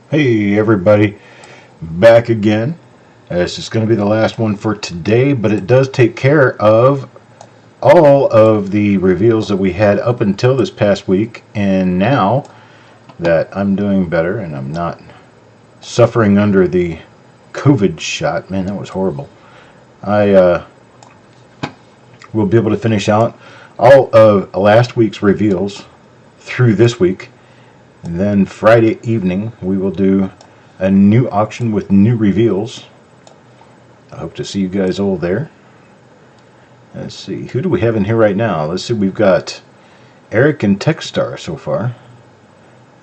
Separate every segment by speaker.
Speaker 1: Hey everybody, back again. This is going to be the last one for today, but it does take care of all of the reveals that we had up until this past week, and now that I'm doing better and I'm not suffering under the COVID shot, man, that was horrible. I will be able to finish out all of last week's reveals through this week. And then Friday evening, we will do a new auction with new reveals. I hope to see you guys all there. Let's see, who do we have in here right now? Let's see, we've got Eric and Techstar so far.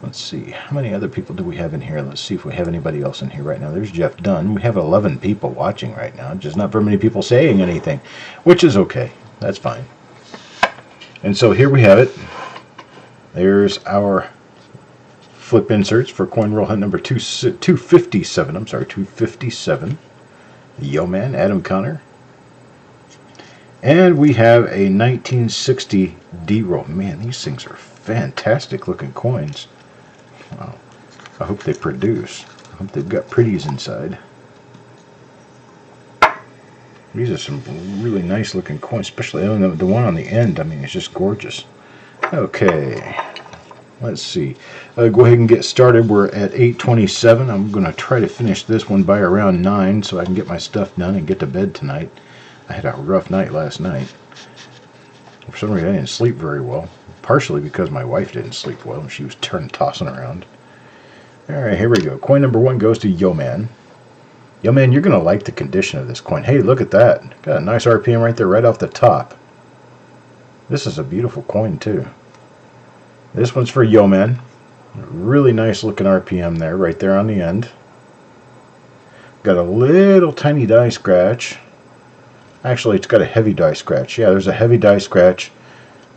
Speaker 1: Let's see, how many other people do we have in here? Let's see if we have anybody else in here right now. There's Jeff Dunn. We have 11 people watching right now, just not very many people saying anything, which is okay. That's fine. And so here we have it. There's our flip inserts for coin roll hunt number 257. I'm sorry, 257. Yo Man, Adam Connor. And we have a 1960 D-roll. Man, these things are fantastic looking coins. Wow. I hope they produce. I hope they've got pretties inside. These are some really nice looking coins, especially the one on the end. I mean, it's just gorgeous. Okay. Let's see. Go ahead and get started. We're at 8:27. I'm going to try to finish this one by around 9 so I can get my stuff done and get to bed tonight. I had a rough night last night. For some reason I didn't sleep very well. Partially because my wife didn't sleep well and she was tossing around. Alright, here we go. Coin number 1 goes to Yo Man. Yo Man, you're going to like the condition of this coin. Hey, look at that. Got a nice RPM right there right off the top. This is a beautiful coin too. This one's for Yo Man. Really nice looking RPM there, right there on the end. Got a little tiny die scratch. Actually, it's got a heavy die scratch. Yeah, there's a heavy die scratch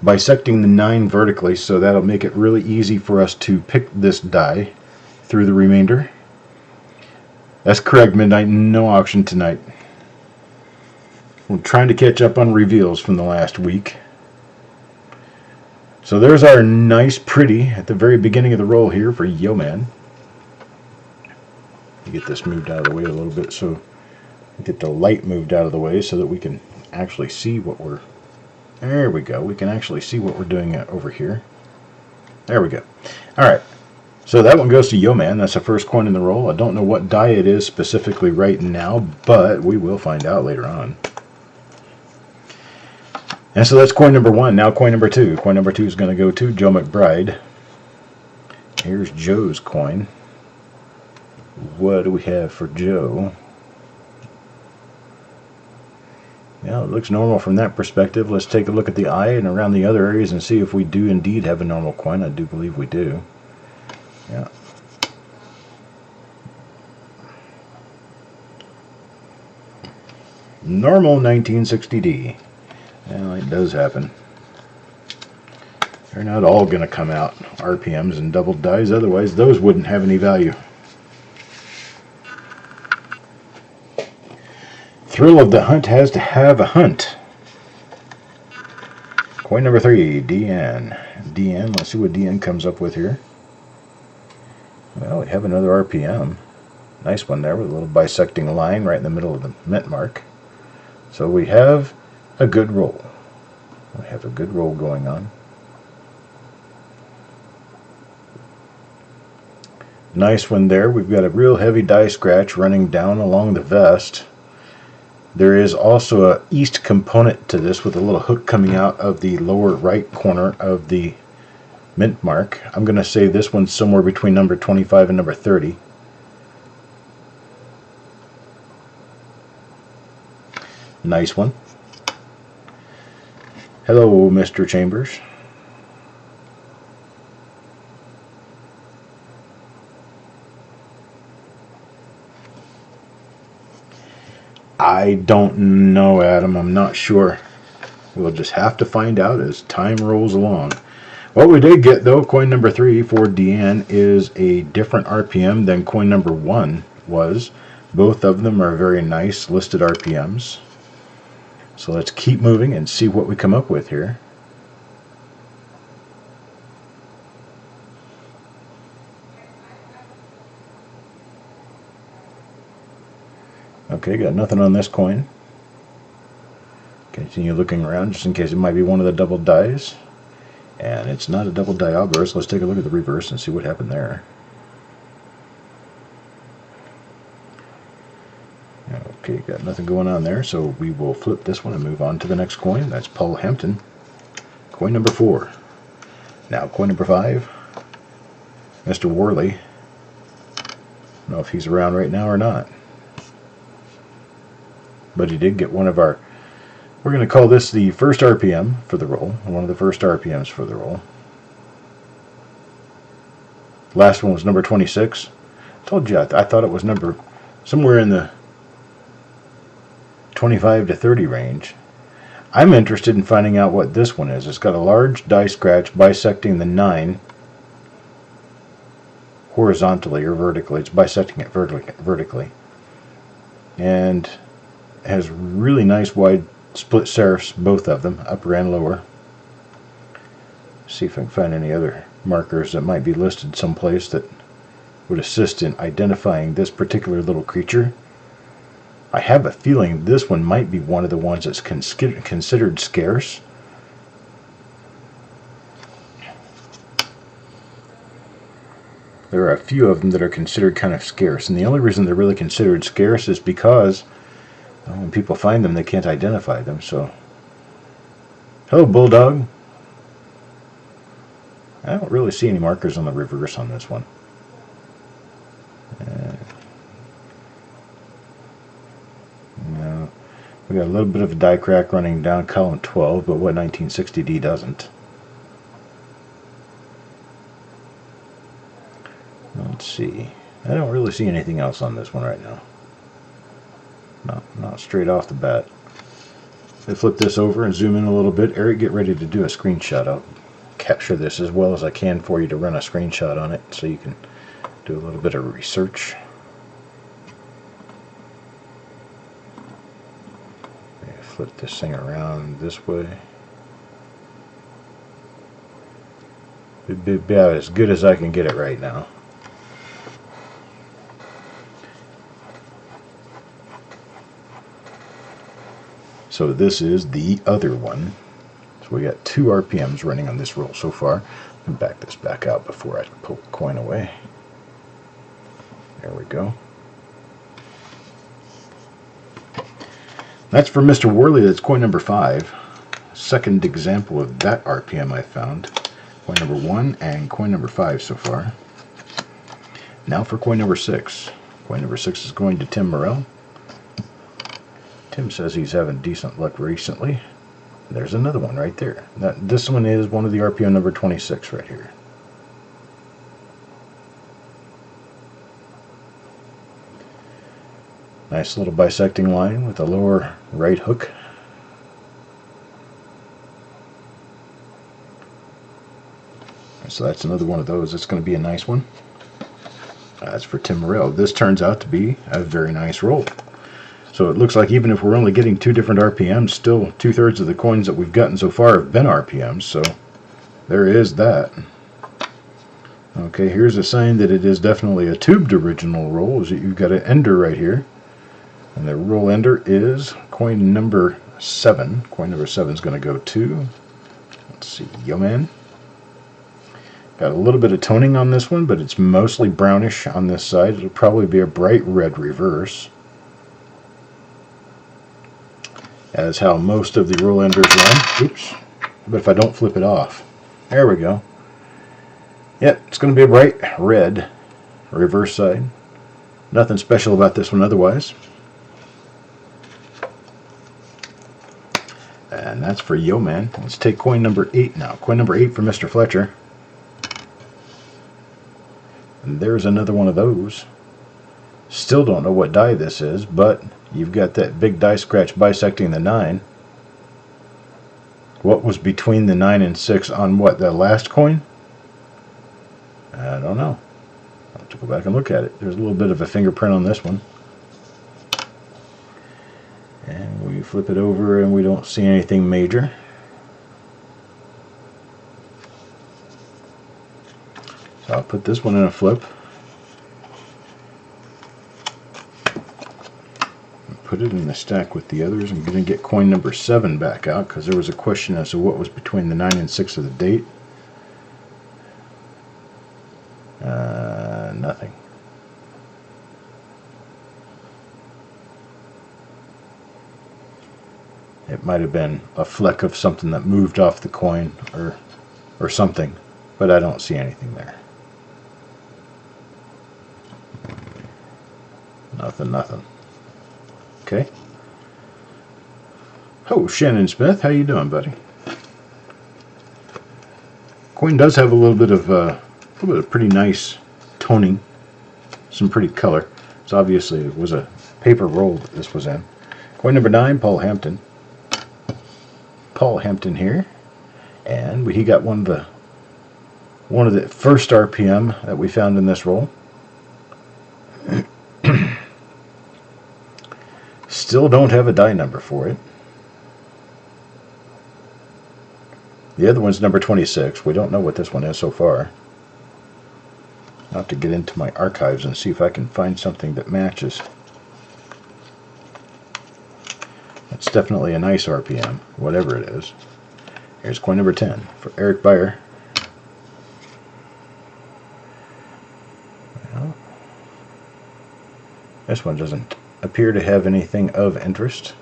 Speaker 1: bisecting the 9 vertically, so that'll make it really easy for us to pick this die through the remainder. That's correct, Midnight. No auction tonight. We're trying to catch up on reveals from the last week. So there's our nice pretty at the very beginning of the roll here for Yo Man. Get this moved out of the way a little bit so get the light moved out of the way so that we can actually see what we're... There we go. We can actually see what we're doing over here. There we go. Alright. So that one goes to Yo Man. That's the first coin in the roll. I don't know what die it is specifically right now, but we will find out later on. And so that's coin number 1. Now coin number 2. Coin number 2 is going to go to Joe McBride. Here's Joe's coin. What do we have for Joe? Yeah, it looks normal from that perspective. Let's take a look at the eye and around the other areas and see if we do indeed have a normal coin. I do believe we do. Yeah. Normal 1960D. Well, it does happen. They're not all going to come out RPMs and double dies, otherwise those wouldn't have any value. Thrill of the hunt has to have a hunt. Coin number 3, DN. DN, let's see what DN comes up with here. Well, we have another RPM. Nice one there with a little bisecting line right in the middle of the mint mark. So we have a good roll. We have a good roll going on. Nice one there. We've got a real heavy die scratch running down along the vest. There is also an east component to this with a little hook coming out of the lower right corner of the mint mark. I'm going to say this one's somewhere between number 25 and number 30. Nice one. Hello, Mr. Chambers. I don't know, Adam. I'm not sure. We'll just have to find out as time rolls along. What we did get, though, coin number 3 for Deanne is a different RPM than coin number 1 was. Both of them are very nice listed RPMs. So let's keep moving and see what we come up with here. Okay, got nothing on this coin. Continue looking around just in case it might be one of the double dies. And it's not a double die obverse. Let's take a look at the reverse and see what happened there. Okay, got nothing going on there, so we will flip this one and move on to the next coin. That's Paul Hampton. Coin number 4. Now coin number 5. Mr. Worley. I don't know if he's around right now or not. But he did get one of our... We're going to call this the first RPM for the roll. One of the first RPMs for the roll. Last one was number 26. I told you I thought it was number somewhere in the 25 to 30 range. I'm interested in finding out what this one is. It's got a large die scratch bisecting the 9 horizontally or vertically. It's bisecting it vertically. And it has really nice wide split serifs, both of them, upper and lower. See if I can find any other markers that might be listed someplace that would assist in identifying this particular little creature. I have a feeling this one might be one of the ones that's considered scarce. There are a few of them that are considered kind of scarce, and the only reason they're really considered scarce is because when people find them, they can't identify them. So, hello, Bulldog. I don't really see any markers on the reverse on this one. No, we got a little bit of a die crack running down column 12, but what 1960D doesn't. Let's see. I don't really see anything else on this one right now. Not straight off the bat. I flip this over and zoom in a little bit. Eric, get ready to do a screenshot. I'll capture this as well as I can for you to run a screenshot on it so you can do a little bit of research. Flip this thing around this way. It'd be about as good as I can get it right now. So this is the other one. So we got 2 RPMs running on this roll so far. And back this back out before I pull the coin away. There we go. That's for Mr. Worley. That's coin number 5. Second example of that RPM I found. Coin number 1 and coin number 5 so far. Now for coin number 6. Coin number 6 is going to Tim Morrell. Tim says he's having decent luck recently. There's another one right there. This one is one of the RPM number 26 right here. Nice little bisecting line with a lower right hook. So that's another one of those. It's going to be a nice one. That's for Tim Morrell. This turns out to be a very nice roll. So it looks like even if we're only getting 2 different RPMs, still 2/3 of the coins that we've gotten so far have been RPMs. So there is that. Okay, here's a sign that it is definitely a tubed original roll. Is that you've got an ender right here. And the roll ender is coin number 7. Coin number 7 is going to go to, let's see, Yo Man. Got a little bit of toning on this one, but it's mostly brownish on this side. It'll probably be a bright red reverse. As how most of the roll enders run. Oops. But if I don't flip it off. There we go. Yep, it's going to be a bright red reverse side. Nothing special about this one otherwise. And that's for Yo Man. Let's take coin number 8 now. Coin number 8 for Mr. Fletcher. And there's another one of those. Still don't know what die this is, but you've got that big die scratch bisecting the 9. What was between the 9 and 6 on what, the last coin? I don't know. I'll have to go back and look at it. There's a little bit of a fingerprint on this one. And we flip it over and we don't see anything major. So I'll put this one in a flip. put it in the stack with the others. I'm going to get coin number 7 back out because there was a question as to what was between the 9 and 6 of the date. Nothing. It might have been a fleck of something that moved off the coin or something, but I don't see anything there. Nothing. Okay. Oh, Shannon Smith, how you doing, buddy? Coin does have a little bit of pretty nice toning, some pretty color. So obviously it was a paper roll that this was in. Coin number 9, Paul Hampton. Paul Hampton here, and he got one of the first RPM that we found in this roll. Still don't have a die number for it. The other one's number 26. We don't know what this one is so far. I'll have to get into my archives and see if I can find something that matches. It's definitely a nice RPM, whatever it is. Here's coin number 10 for Eric Beyer. Well, this one doesn't appear to have anything of interest.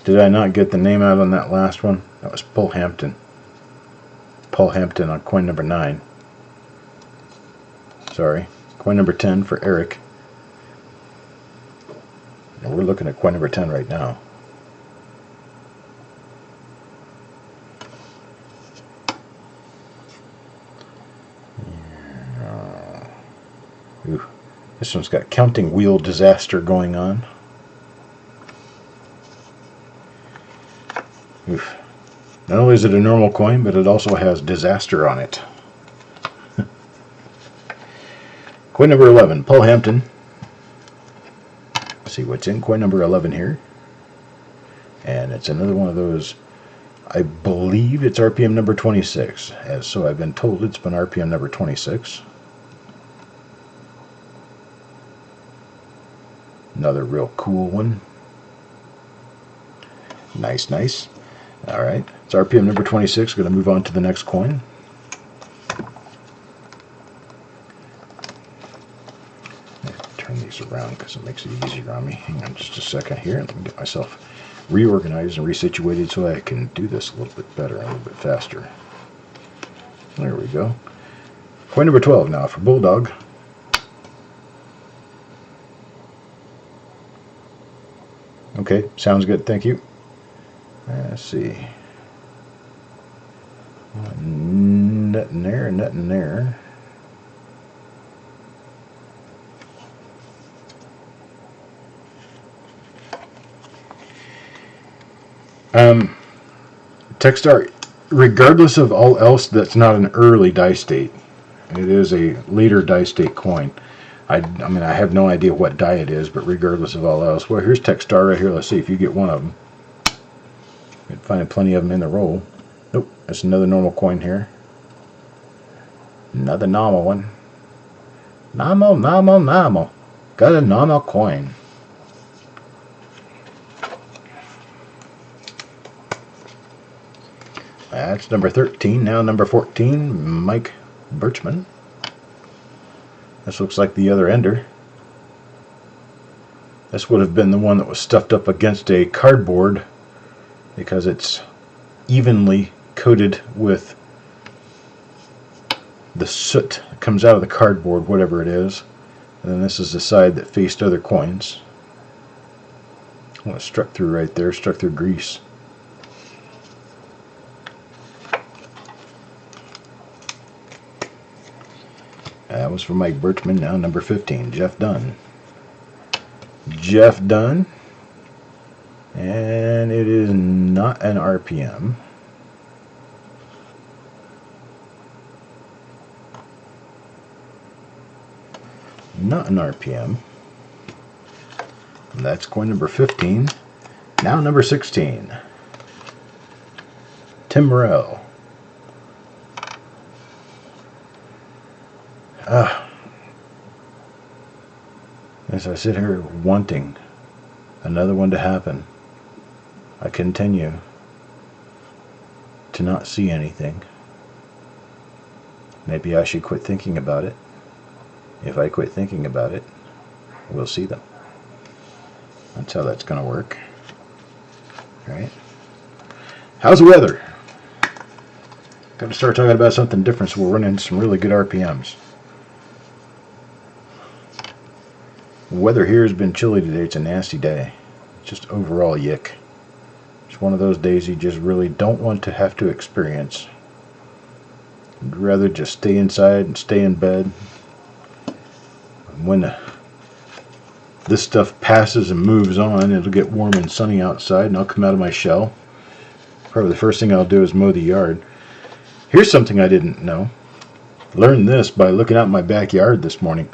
Speaker 1: Did I not get the name out on that last one? That was Paul Hampton. Paul Hampton on coin number 9. Sorry. Coin number 10 for Eric. And we're looking at coin number 10 right now. Ooh, this one's got counting wheel disaster going on. Oof. Not only is it a normal coin, but it also has disaster on it. Coin number 11, Paul Hampton. Let's see what's in coin number 11 here. And it's another one of those, I believe it's RPM number 26. As so I've been told it's been RPM number 26. Another real cool one. Nice. Alright, it's RPM number 26. Going to move on to the next coin. Turn these around because it makes it easier on me. Hang on just a second here. Let me get myself reorganized and resituated so I can do this a little bit better, a little bit faster. There we go. Coin number 12 now for Bulldog. Okay, sounds good, thank you. Let's see. Nothing there. Text art, regardless of all else, that's not an early die state. It is a later die state coin. I mean, I have no idea what die it is, but regardless of all else. Well, here's text star right here. Let's see if you get one of them. You'd find plenty of them in the roll. Nope, that's another normal coin here. Another normal one. Normal. Got a normal coin. That's number 13. Now number 14, Mike Birchman. This looks like the other ender. This would have been the one that was stuffed up against a cardboard because it's evenly coated with the soot that comes out of the cardboard, whatever it is. And then this is the side that faced other coins. Well, it struck through right there, struck through grease. That was for Mike Birchman. Now number 15, Jeff Dunn. Jeff Dunn. And it is not an RPM. Not an RPM. And that's coin number 15. Now number 16. Tim Morrell. As I sit here wanting another one to happen, I continue to not see anything. Maybe I should quit thinking about it. If I quit thinking about it, we'll see them. That's how that's going to work. Right? How's the weather? Got to start talking about something different so we're running some really good RPMs. Weather here has been chilly today. It's a nasty day. Just overall yick. It's one of those days you just really don't want to have to experience. You'd rather just stay inside and stay in bed. When this stuff passes and moves on, it'll get warm and sunny outside, and I'll come out of my shell. Probably the first thing I'll do is mow the yard. Here's something I didn't know. Learned this by looking out in my backyard this morning.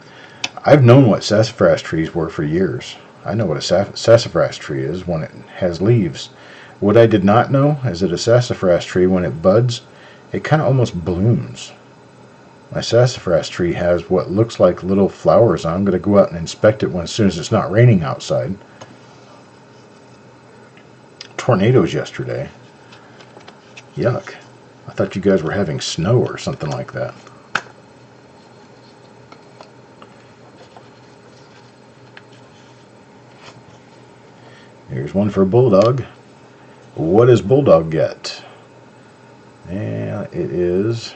Speaker 1: I've known what sassafras trees were for years. I know what a sassafras tree is when it has leaves. What I did not know is that a sassafras tree, when it buds, it kind of almost blooms. My sassafras tree has what looks like little flowers on. I'm going to go out and inspect it as soon as it's not raining outside. Tornadoes yesterday. Yuck. I thought you guys were having snow or something like that. Here's one for Bulldog. What does Bulldog get? And it is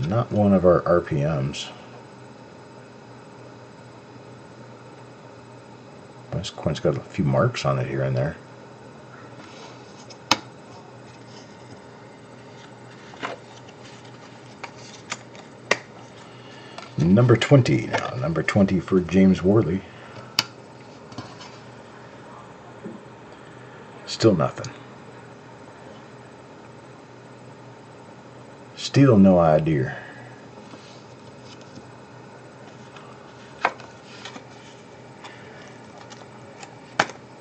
Speaker 1: not one of our RPMs. This coin's got a few marks on it here and there. Number 20 now. Number 20 for James Worley. Still nothing. Still no idea.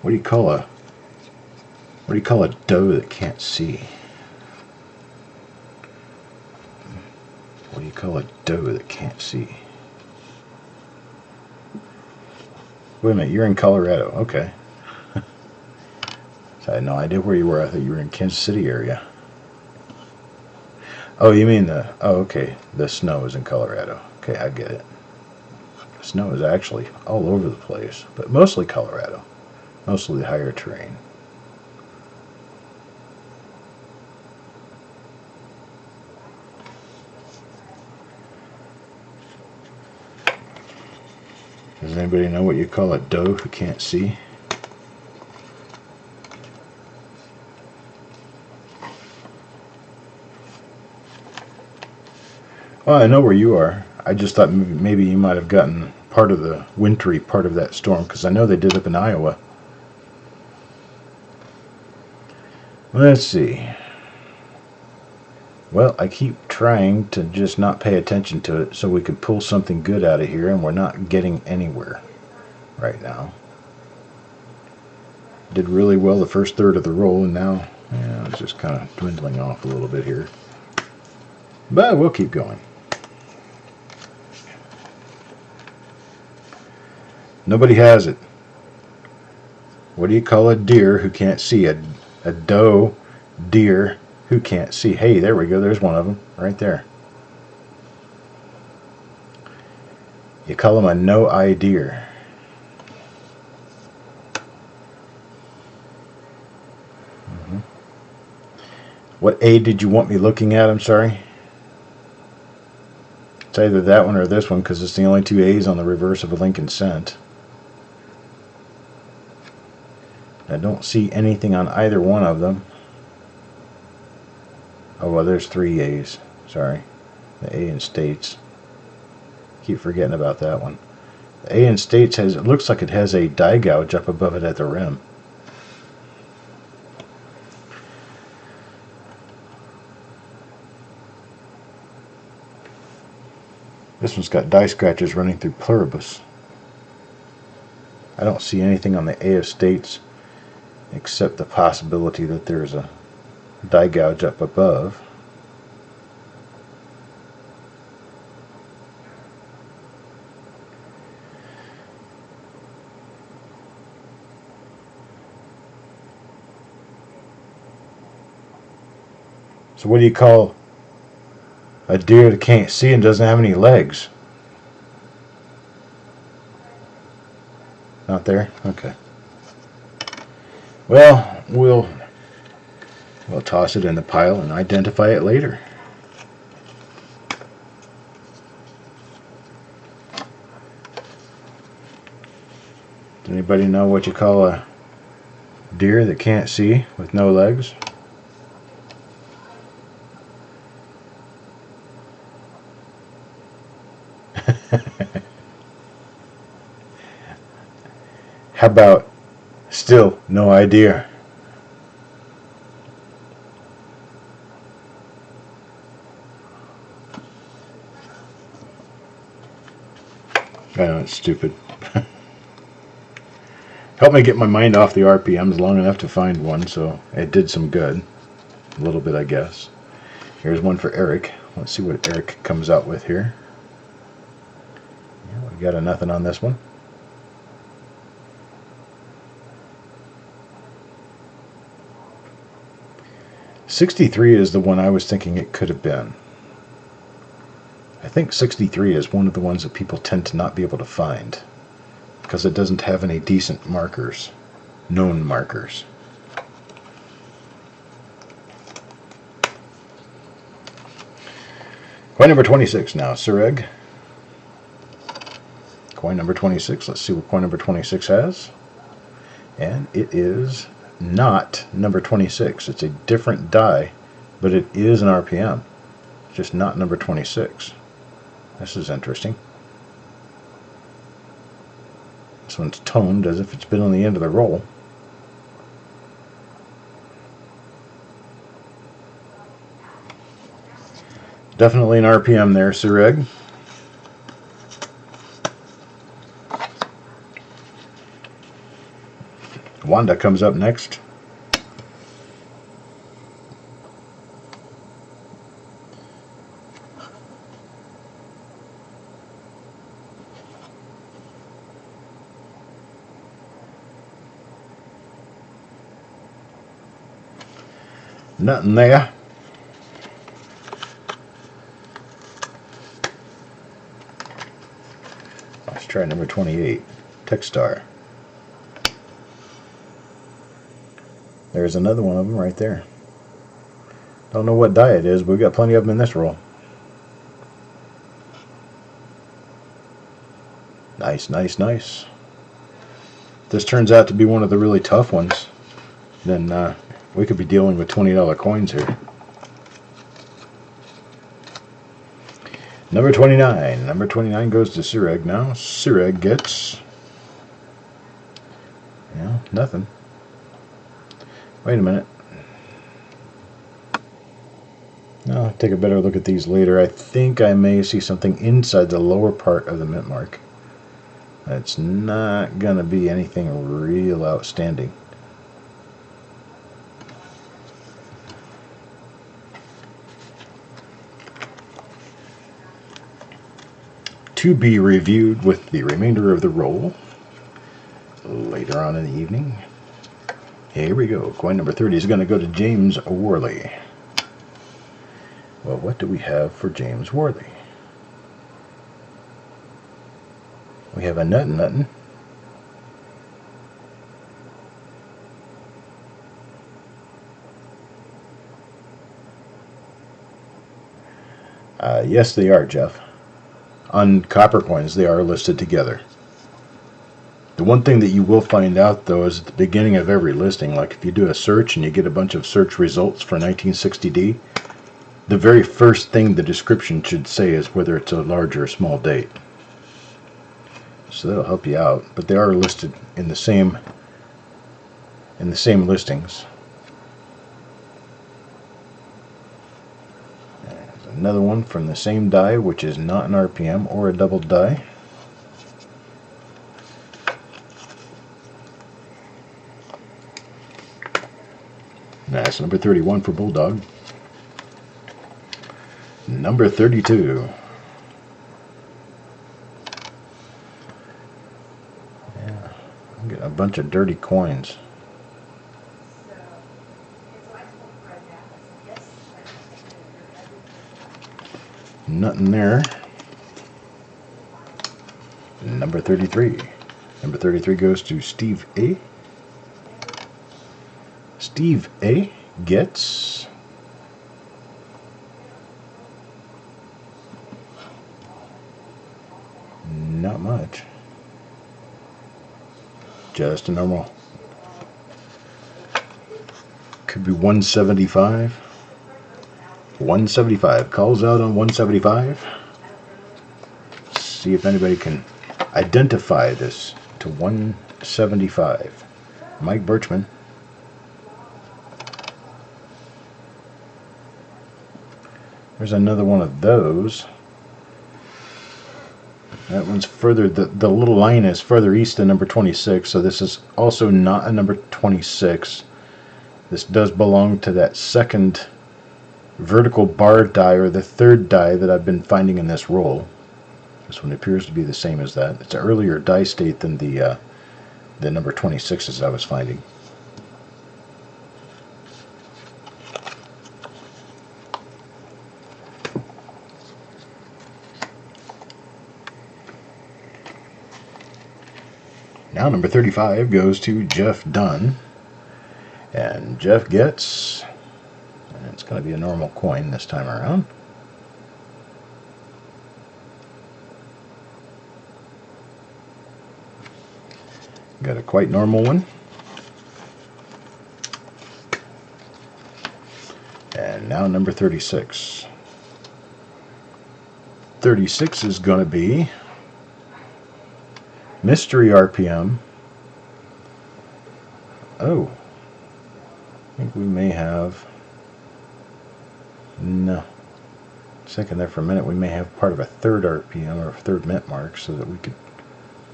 Speaker 1: What do you call a doe that can't see? What do you call a doe that can't see? Wait a minute, you're in Colorado. Okay. So I had no idea where you were. I thought you were in Kansas City area. Oh, you mean okay. The snow is in Colorado. Okay, I get it. The snow is actually all over the place, but mostly Colorado. Mostly the higher terrain. Does anybody know what you call a doe who can't see? Well, I know where you are. I just thought maybe you might have gotten part of the wintry part of that storm, because I know they did up in Iowa. Let's see. Well, I keep trying to just not pay attention to it so we can pull something good out of here, and we're not getting anywhere right now. Did really well the first third of the roll, and now it's just kind of dwindling off a little bit here. But we'll keep going. Nobody has it. What do you call a deer who can't see? A doe deer who can't see. Hey, there we go. There's one of them right there. You call them a no-eye deer. What A did you want me looking at? I'm sorry. It's either that one or this one, because it's the only two A's on the reverse of a Lincoln Cent. I don't see anything on either one of them. Oh, well, there's three A's. Sorry. The A in States. Keep forgetting about that one. The A in States it looks like it has a die gouge up above it at the rim. This one's got die scratches running through pluribus. I don't see anything on the A of States except the possibility that there's a die gouge up above. So what do you call a deer that can't see and doesn't have any legs? Not there? Okay. Well, we'll toss it in the pile and identify it later. Does anybody know what you call a deer that can't see with no legs? How about still no idea? I know it's stupid. Helped me get my mind off the RPMs long enough to find one, so it did some good. A little bit, I guess. Here's one for Eric. Let's see what Eric comes out with here. Yeah, we got a nothing on this one. $63 is the one I was thinking it could have been. I think 63 is one of the ones that people tend to not be able to find because it doesn't have any decent markers, known markers. Coin number 26 now, Sureg. Coin number 26. Let's see what coin number 26 has. And it is not number 26. It's a different die, but it is an RPM. It's just not number 26. This is interesting. This one's toned as if it's been on the end of the roll. Definitely an RPM there, Sureg. Wanda comes up next. Nothing there. Let's try number 28, Techstar. There's another one of them right there. Don't know what die it is, but we've got plenty of them in this roll. Nice, nice, nice. If this turns out to be one of the really tough ones, then we could be dealing with $20 coins here. Number 29. Number 29 goes to Sureg now. Sureg gets... yeah, nothing. Wait a minute. I'll take a better look at these later. I think I may see something inside the lower part of the mint mark. It's not going to be anything real outstanding. To be reviewed with the remainder of the roll later on in the evening. Here we go. Coin number 30 is going to go to James Worley. Well, what do we have for James Worley? We have a nothing. Yes, they are, Jeff. On copper coins, they are listed together. The one thing that you will find out, though, is at the beginning of every listing, like if you do a search and you get a bunch of search results for 1960D, the very first thing the description should say is whether it's a large or a small date. So that'll help you out, but they are listed in the same listings. There's another one from the same die, which is not an RPM or a double die. That's number 31 for Bulldog. Number 32. Yeah, I'm getting a bunch of dirty coins. Nothing there. Number 33. Number 33 goes to Steve A. Steve A gets not much. Just a normal. Could be 175. 175. Calls out on 175. See if anybody can identify this to 175. Mike Birchman. There's another one of those. That one's further, the little line is further east than number 26, so this is also not a number 26. This does belong to that second vertical bar die, or the third die that I've been finding in this roll. This one appears to be the same as that. It's an earlier die state than the number 26s I was finding. Now number 35 goes to Jeff Dunn. And Jeff gets, and it's going to be a normal coin this time around. Got a quite normal one. And now number 36. 36 is going to be Mystery RPM. Oh, I think we may have, no, thinking there for a minute, we may have part of a third RPM or a third mint mark so that we could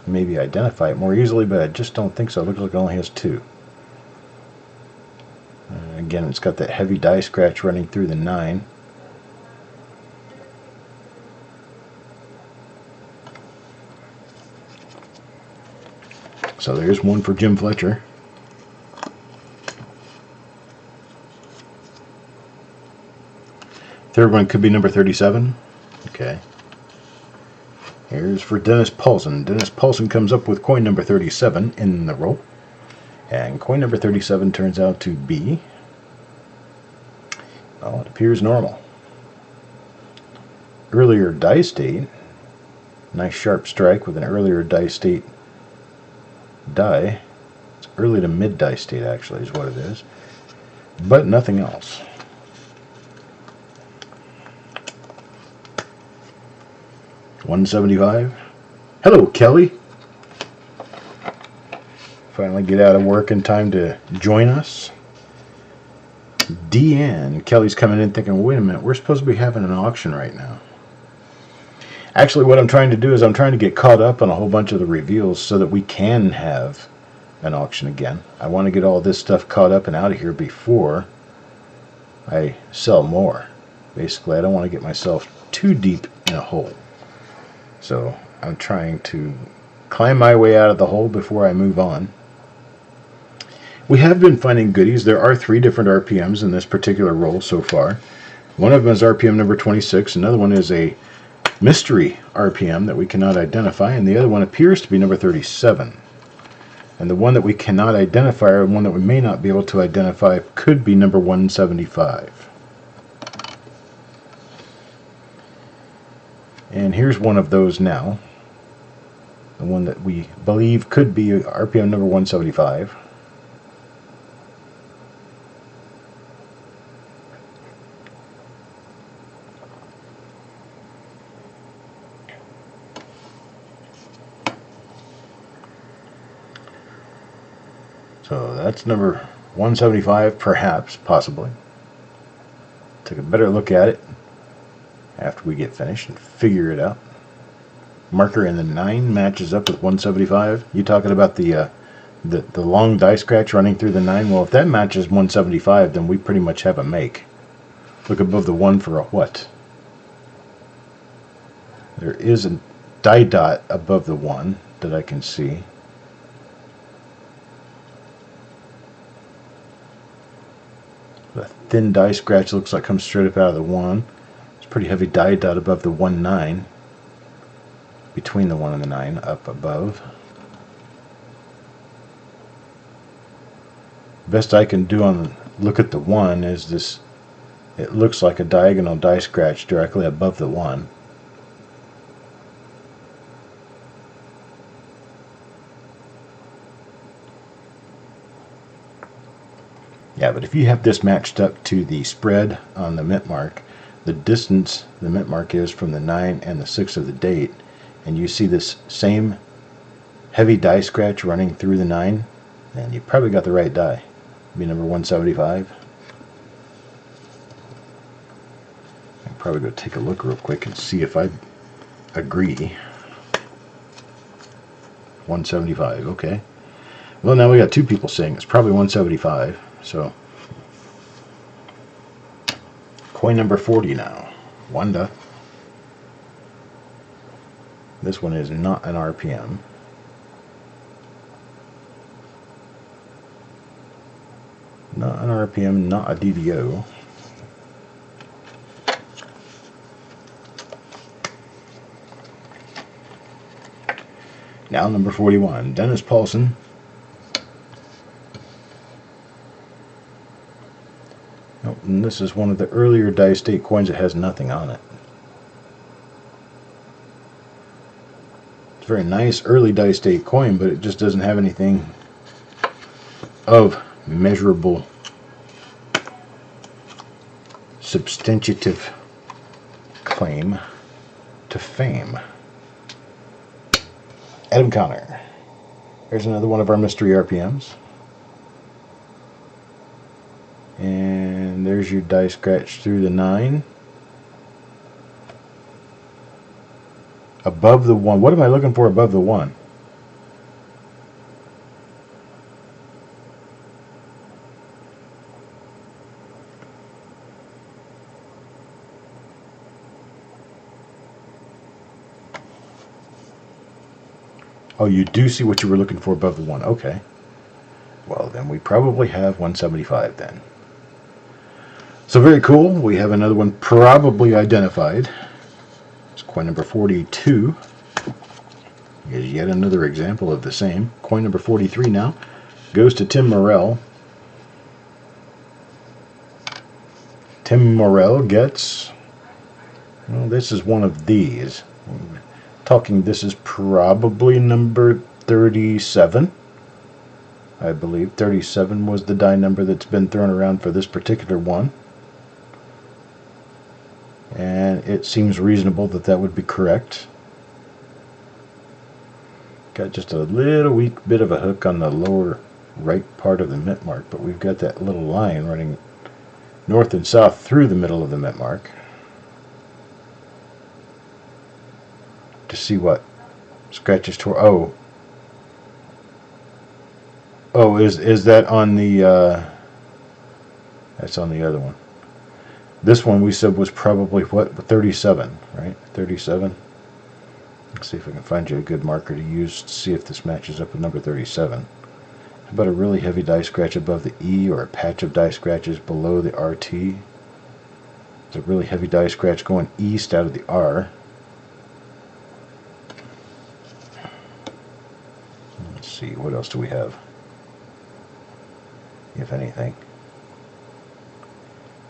Speaker 1: maybe identify it more easily, but I just don't think so. It looks like it only has two. Again, it's got that heavy die scratch running through the 9. So there's one for Jim Fletcher. Third one could be number 37. Okay. Here's for Dennis Paulson. Dennis Paulson comes up with coin number 37 in the roll. And coin number 37 turns out to be, well, it appears normal. Earlier die state. Nice sharp strike with an earlier die state die. It's early to mid die state actually is what it is. But nothing else. $175. Hello, Kelly. Finally get out of work in time to join us. Deanne. Kelly's coming in thinking, wait a minute, we're supposed to be having an auction right now. Actually, what I'm trying to do is I'm trying to get caught up on a whole bunch of the reveals so that we can have an auction again. I want to get all this stuff caught up and out of here before I sell more. Basically, I don't want to get myself too deep in a hole. So I'm trying to climb my way out of the hole before I move on. We have been finding goodies. There are 3 different RPMs in this particular roll so far. One of them is RPM number 26. Another one is a mystery RPM that we cannot identify. And the other one appears to be number 37. And the one that we cannot identify, or one that we may not be able to identify, could be number 175. And here's one of those now. The one that we believe could be RPM number 175. So that's number 175, perhaps, possibly. Take a better look at it after we get finished and figure it out. Marker in the 9 matches up with 175. You talking about the long die scratch running through the 9? Well, if that matches 175, then we pretty much have a make. Look above the 1 for a what? There is a die dot above the 1 that I can see. The thin die scratch looks like it comes straight up out of the 1. It's pretty heavy die dot above the 1-9, between the 1 and the 9, up above. Best I can do on look at the 1 is this. It looks like a diagonal die scratch directly above the 1. Yeah, but if you have this matched up to the spread on the mint mark, the distance the mint mark is from the 9 and the 6 of the date, and you see this same heavy die scratch running through the 9, then you probably got the right die. It'd be number 175. I'll probably go take a look real quick and see if I agree. 175, okay. Well, now we got two people saying it's probably 175. So, coin number 40 now. Wanda. This one is not an RPM. Not an RPM, not a DVO. Now number 41, Dennis Paulson. Nope, and this is one of the earlier die state coins that has nothing on it. It's a very nice early die state coin, but it just doesn't have anything of measurable substantive claim to fame. Adam Connor. There's another one of our mystery RPMs. And there's your die scratch through the 9. Above the 1. What am I looking for above the 1? Oh, you do see what you were looking for above the 1. Okay. Well, then we probably have 175 then. So very cool. We have another one probably identified. It's coin number 42. Here's yet another example of the same. Coin number 43 now goes to Tim Morrell. Tim Morrell gets, well, this is one of these. This is probably number 37. I believe 37 was the die number that's been thrown around for this particular one. And it seems reasonable that that would be correct. Got just a little weak bit of a hook on the lower right part of the mint mark, but we've got that little line running north and south through the middle of the mint mark to see what scratches toward. Oh, is that on the that's on the other one. This one we said was probably what, 37, right? 37. Let's see if I can find you a good marker to use to see if this matches up with number 37. How about a really heavy die scratch above the E, or a patch of die scratches below the RT? There's a really heavy die scratch going east out of the R. Let's see, what else do we have? If anything.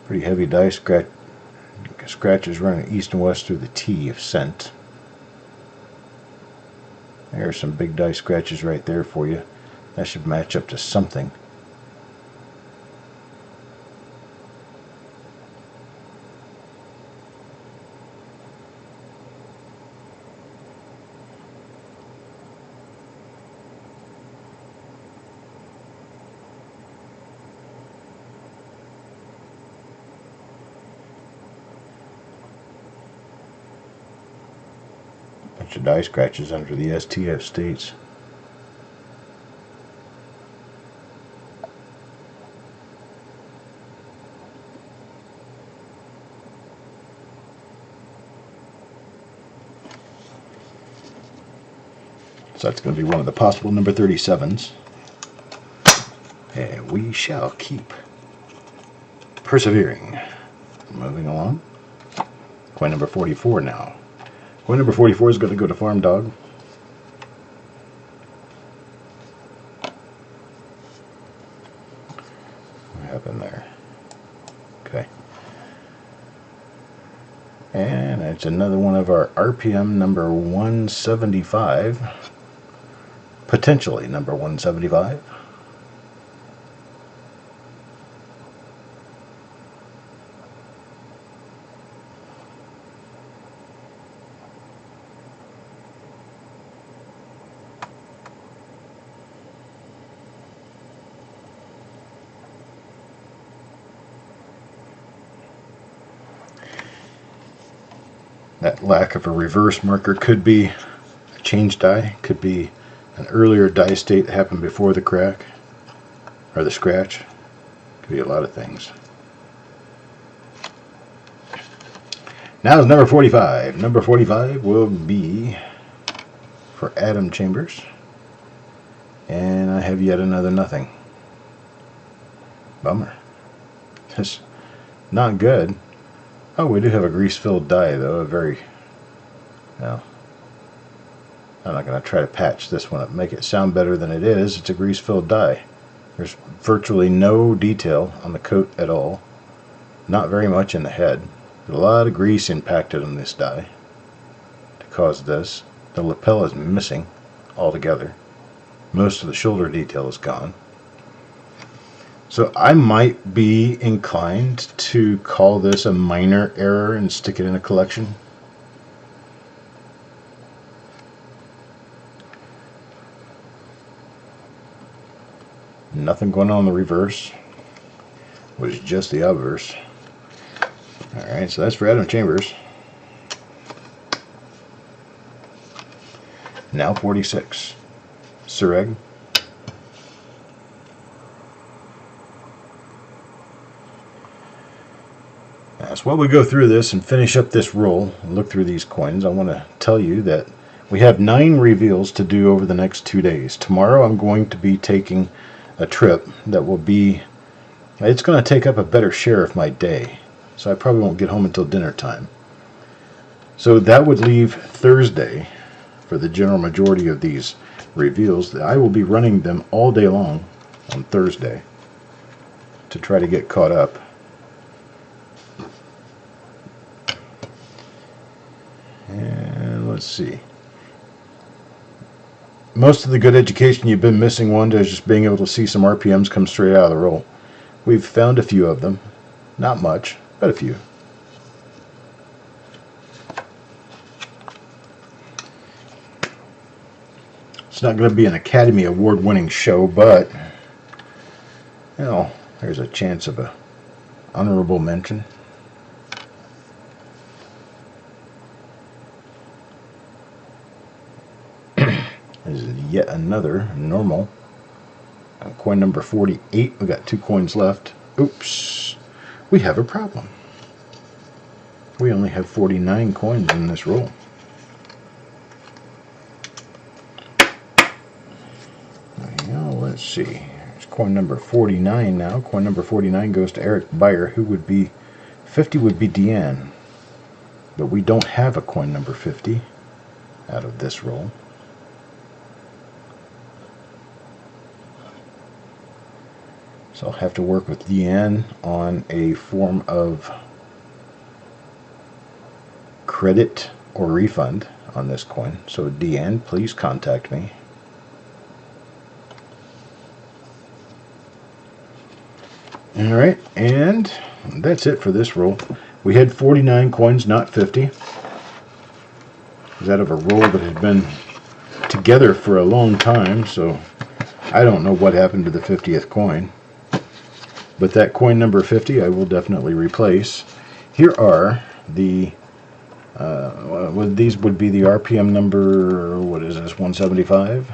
Speaker 1: Pretty heavy die scratches running east and west through the T of cent. There's some big die scratches right there for you. That should match up to something. Bunch of die scratches under the STF states. So that's going to be one of the possible number 37s. And we shall keep persevering. Moving along. Coin number 44 now. Coin number 44 is going to go to Farm Dog. What happened there? Okay. And it's another one of our RPM number 175. Potentially number 175. That lack of a reverse marker could be a change die, could be an earlier die state that happened before the crack or the scratch. Could be a lot of things. Now is number 45. Number 45 will be for Adam Chambers. And I have yet another nothing. Bummer. That's not good. Oh, we do have a grease-filled die, though. A very... Well, I'm not going to try to patch this one up, make it sound better than it is. It's a grease-filled die. There's virtually no detail on the coat at all. Not very much in the head. A lot of grease impacted on this die to cause this. The lapel is missing altogether. Most of the shoulder detail is gone. So I might be inclined to call this a minor error and stick it in a collection. Nothing going on in the reverse. Was just the obverse. Alright, so that's for Adam Chambers. Now 46. Sureg. So while we go through this and finish up this roll and look through these coins, I want to tell you that we have 9 reveals to do over the next 2 days. Tomorrow I'm going to be taking a trip that will be, it's going to take up a better share of my day. So I probably won't get home until dinner time. So that would leave Thursday for the general majority of these reveals. I will be running them all day long on Thursday to try to get caught up. And let's see. Most of the good education you've been missing, Wanda, is just being able to see some RPMs come straight out of the roll. We've found a few of them. Not much, but a few. It's not going to be an Academy Award winning show, but you know, there's a chance of a honorable mention. This is yet another normal. Coin number 48. We got 2 coins left. Oops. We have a problem. We only have 49 coins in this roll. Now let's see. There's coin number 49 now. Coin number 49 goes to Eric Beyer, who would be 50 would be Deanne. But we don't have a coin number 50 out of this roll. So I'll have to work with Deanne on a form of credit or refund on this coin. So Deanne, please contact me. Alright, and that's it for this roll. We had 49 coins, not 50. It was out of a roll that had been together for a long time, so I don't know what happened to the 50th coin. But that coin number 50 I will definitely replace. Here are the, these would be the RPM number, what is this, 175?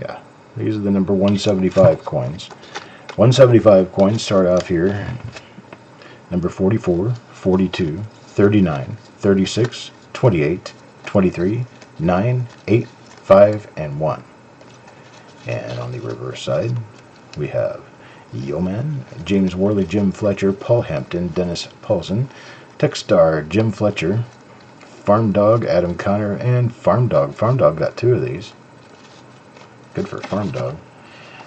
Speaker 1: Yeah, these are the number 175 coins. 175 coins start off here. Number 44, 42, 39, 36, 28, 23, 9, 8, 5, and 1. And on the reverse side, we have Yeoman, James Worley, Jim Fletcher, Paul Hampton, Dennis Paulson, Techstar, Jim Fletcher, Farm Dog, Adam Connor, and Farm Dog. Farm Dog got 2 of these. Good for Farm Dog.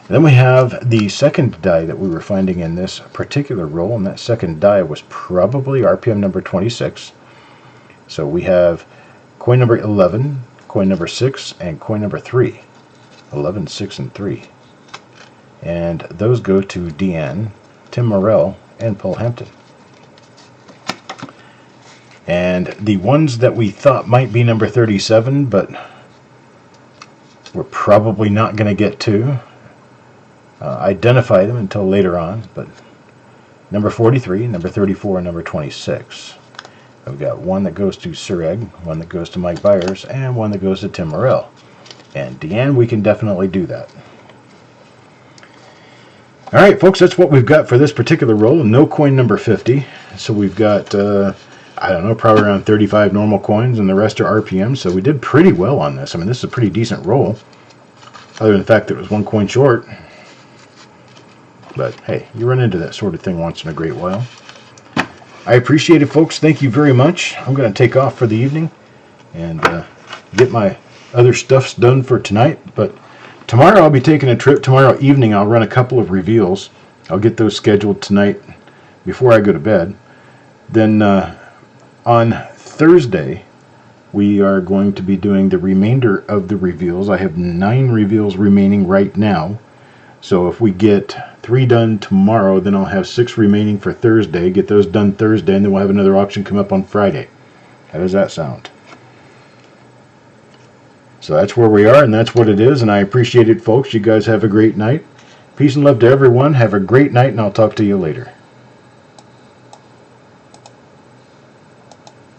Speaker 1: And then we have the second die that we were finding in this particular roll, and that second die was probably RPM number 26. So we have coin number 11, coin number 6, and coin number 3. 11, 6, and 3. And those go to Deanne, Tim Morrell, and Paul Hampton. And the ones that we thought might be number 37, but we're probably not going to get to identify them until later on, but number 43, number 34, and number 26. I've got one that goes to Sir Egg, one that goes to Mike Byers, and one that goes to Tim Morrell. And Deanne, we can definitely do that. Alright folks, that's what we've got for this particular roll. No coin number 50. So we've got, I don't know, probably around 35 normal coins, and the rest are RPM. So we did pretty well on this. I mean, this is a pretty decent roll, other than the fact that it was 1 coin short. But hey, you run into that sort of thing once in a great while. I appreciate it, folks. Thank you very much. I'm going to take off for the evening and get my other stuffs done for tonight. But tomorrow I'll be taking a trip. Tomorrow evening I'll run a couple of reveals. I'll get those scheduled tonight before I go to bed. Then on Thursday we are going to be doing the remainder of the reveals. I have 9 reveals remaining right now. So if we get 3 done tomorrow, then I'll have 6 remaining for Thursday. Get those done Thursday, and then we'll have another auction come up on Friday. How does that sound? So that's where we are, and that's what it is, and I appreciate it, folks. You guys have a great night. Peace and love to everyone. Have a great night, and I'll talk to you later.